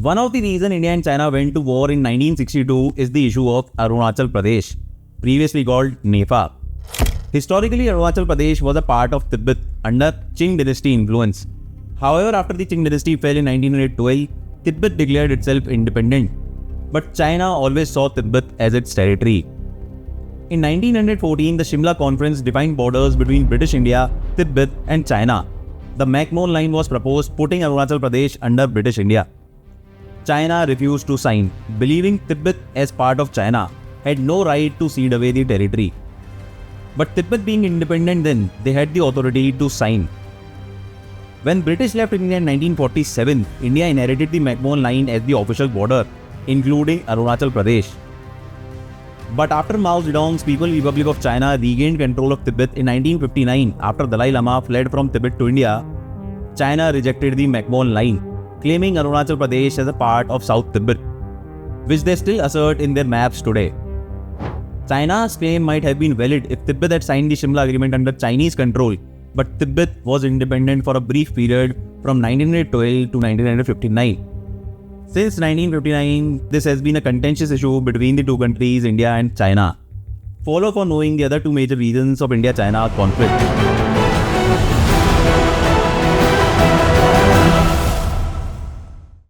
One of the reasons India and China went to war in 1962 is the issue of Arunachal Pradesh, previously called Nepal. Historically, Arunachal Pradesh was a part of Tibet under Qing dynasty influence. However, after the Qing dynasty fell in 1912, Tibet declared itself independent. But China always saw Tibet as its territory. In 1914, the Shimla Conference defined borders between British India, Tibet and China. The McMahon Line was proposed, putting Arunachal Pradesh under British India. China refused to sign, believing Tibet as part of China had no right to cede away the territory. But Tibet being independent then, they had the authority to sign. When British left India in 1947, India inherited the McMahon Line as the official border, including Arunachal Pradesh. But after Mao Zedong's People's Republic of China regained control of Tibet in 1959 after Dalai Lama fled from Tibet to India, China rejected the McMahon Line, claiming Arunachal Pradesh as a part of South Tibet, which they still assert in their maps today. China's claim might have been valid if Tibet had signed the Shimla Agreement under Chinese control, but Tibet was independent for a brief period from 1912 to 1959. Since 1959, this has been a contentious issue between the two countries, India and China. Follow for knowing the other two major reasons of India-China conflict.